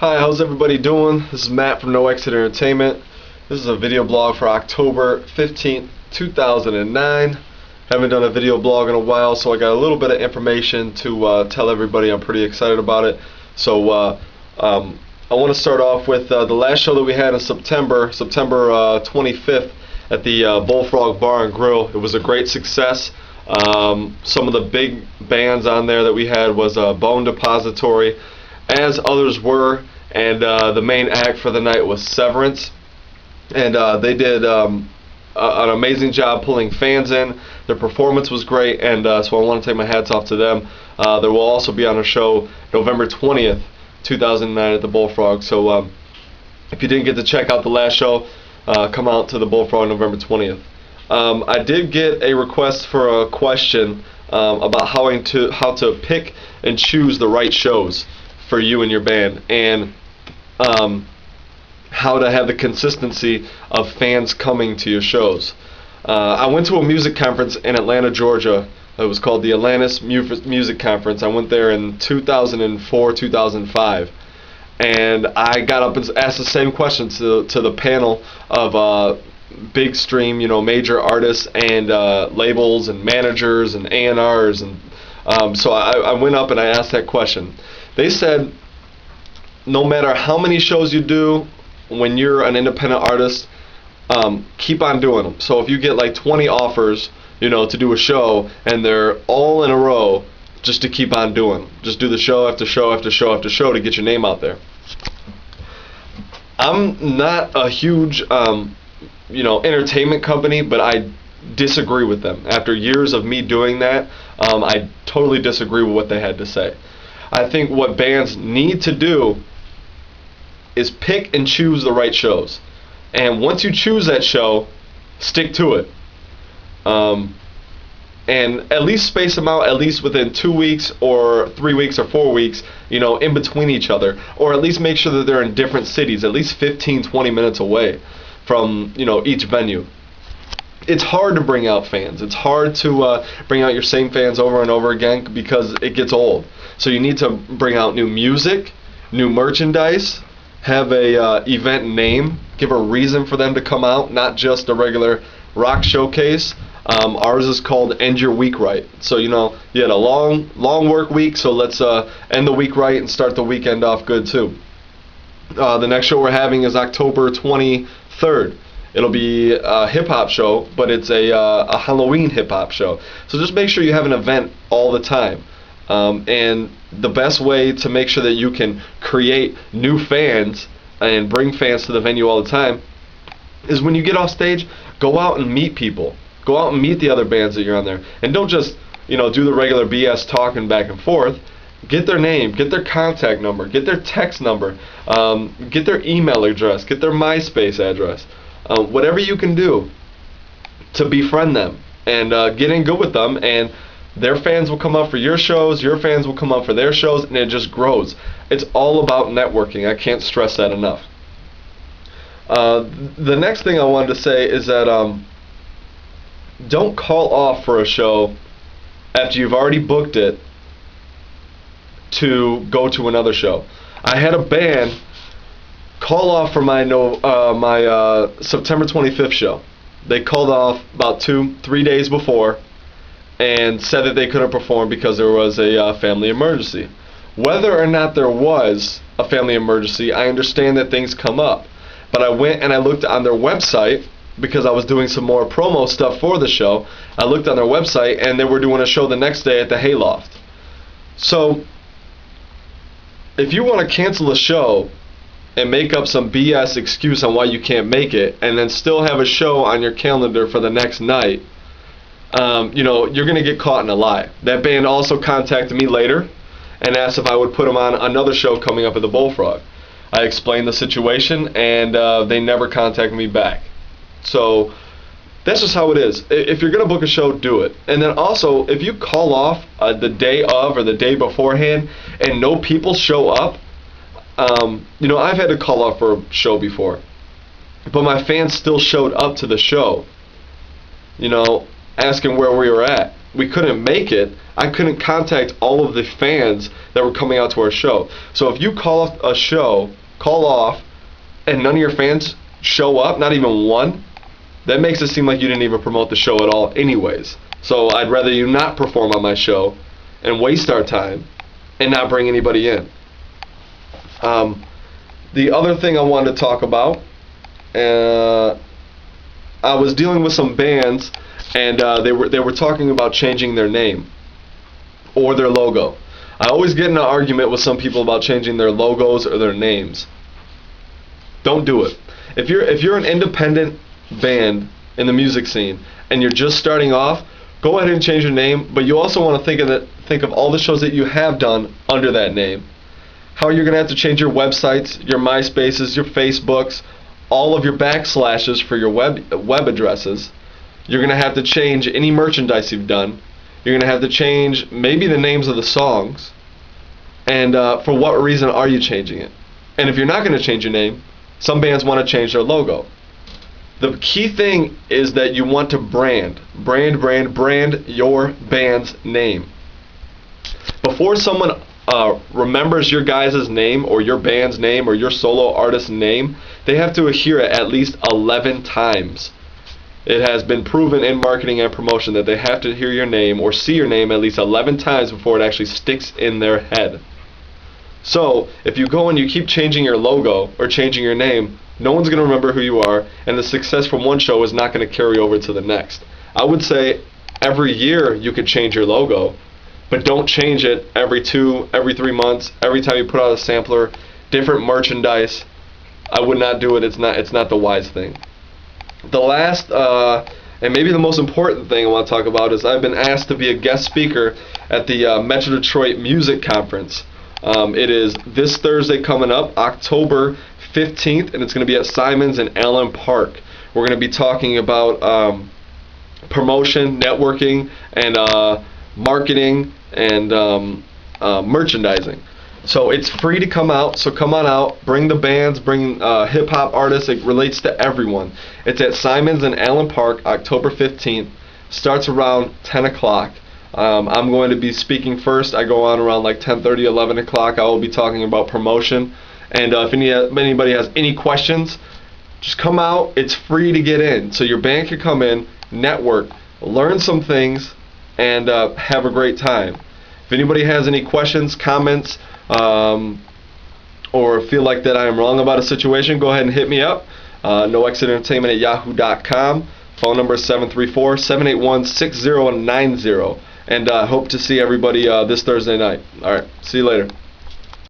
Hi, how's everybody doing? This is Matt from enteRtainment. This is a video blog for October 15th, 2009. Haven't done a video blog in a while, so I got a little bit of information to tell everybody. I'm pretty excited about it. So I want to start off with the last show that we had in September 25th at the Bullfrog Bar and Grill. It was a great success. Some of the big bands on there that we had was Bone Depository, as others were, and the main act for the night was Severance, and they did an amazing job pulling fans in. Their performance was great, and so I want to take my hats off to them. There will also be on a show November 20th, 2009 at the Bullfrog, so if you didn't get to check out the last show, come out to the Bullfrog November 20th. I did get a request for a question about how to pick and choose the right shows for you and your band, and how to have the consistency of fans coming to your shows. I went to a music conference in Atlanta, Georgia. It was called the Atlantis Music Conference. I went there in 2004, 2005, and I got up and asked the same question to the panel of big stream, major artists and labels and managers and A&Rs, and so I went up and I asked that question. They said, no matter how many shows you do, when you're an independent artist, keep on doing them. So if you get like 20 offers, to do a show, and they're all in a row, just to keep on doing. Just do the show after show after show after show to get your name out there. I'm not a huge entertainment company, but I disagree with them. After years of me doing that, I totally disagree with what they had to say. I think what bands need to do is pick and choose the right shows. And once you choose that show, stick to it. And at least space them out, at least within 2 weeks or 3 weeks or 4 weeks, in between each other. Or at least make sure that they're in different cities, at least 15-20 minutes away from each venue. It's hard to bring out fans. It's hard to bring out your same fans over and over again because it gets old. So you need to bring out new music, new merchandise, have a event name, give a reason for them to come out, not just a regular rock showcase. Ours is called End Your Week Right. So you had a long work week, so let's end the week right and start the weekend off good too. The next show we're having is October 23rd. It'll be a hip-hop show, but it's a Halloween hip-hop show. So just make sure you have an event all the time. And the best way to make sure that you can create new fans and bring fans to the venue all the time is when you get off stage, go out and meet people. Go out and meet the other bands that you're on there. And don't just, do the regular BS talking back and forth. Get their name, get their contact number, get their text number, get their email address, get their MySpace address. Whatever you can do to befriend them and get in good with them, and their fans will come out for your shows, your fans will come out for their shows, and it just grows. It's all about networking. I can't stress that enough. The next thing I wanted to say is that don't call off for a show after you've already booked it to go to another show. I had a band call off for my September 25th show. They called off about 2-3 days before and said that they couldn't perform because there was a family emergency. Whether or not there was a family emergency, I understand that things come up. But I went and I looked on their website because I was doing some more promo stuff for the show. I looked on their website and they were doing a show the next day at the Hayloft. So if you want to cancel a show and make up some BS excuse on why you can't make it, and then still have a show on your calendar for the next night, you're going to get caught in a lie. That band also contacted me later and asked if I would put them on another show coming up at the Bullfrog. I explained the situation, and they never contacted me back. So that's just how it is. If you're going to book a show, do it. And then also, if you call off the day of or the day beforehand and no people show up, I've had to call off for a show before, but my fans still showed up to the show, asking where we were at. we couldn't make it, I couldn't contact all of the fans that were coming out to our show. So if you call off a show, and none of your fans show up, not even one, that makes it seem like you didn't even promote the show at all anyways. So I'd rather you not perform on my show and waste our time and not bring anybody in. The other thing I wanted to talk about, I was dealing with some bands, and they were talking about changing their name or their logo. I always get in an argument with some people about changing their logos or their names. Don't do it. If you're an independent band in the music scene and you're just starting off, go ahead and change your name, but you also want to think of all the shows that you have done under that name. How you're going to have to change your websites, your MySpaces, your Facebooks, all of your backslashes for your web addresses. You're going to have to change any merchandise you've done. You're going to have to change maybe the names of the songs. And for what reason are you changing it? And if you're not going to change your name, some bands want to change their logo. The key thing is that you want to brand your band's name. Before someone remembers your guys' name or your band's name or your solo artist's name, they have to hear it at least 11 times. It has been proven in marketing and promotion that they have to hear your name or see your name at least 11 times before it actually sticks in their head. So if you go and you keep changing your logo or changing your name, no one's going to remember who you are, and the success from one show is not going to carry over to the next. I would say every year you could change your logo, but don't change it every 3 months, every time you put out a sampler, different merchandise. I would not do it. It's not the wise thing. The last and maybe the most important thing I want to talk about is I've been asked to be a guest speaker at the Metro Detroit Music Conference. It is this Thursday coming up, October 15th, and it's going to be at Simons in Allen Park. We're going to be talking about promotion, networking, and marketing and merchandising. So it's free to come out, so come on out, bring the bands, bring hip-hop artists. It relates to everyone. It's at Simons in Allen Park, October 15th. Starts around 10 o'clock. I'm going to be speaking first. I go on around like 10:30, 11 o'clock. I will be talking about promotion. And if anybody has any questions, just come out. It's free to get in. So your band can come in, network, learn some things, and have a great time. If anybody has any questions, comments, or feel like that I am wrong about a situation, go ahead and hit me up. NoExitEntertainment@yahoo.com. Phone number is 734-781-6090. And hope to see everybody this Thursday night. All right, see you later.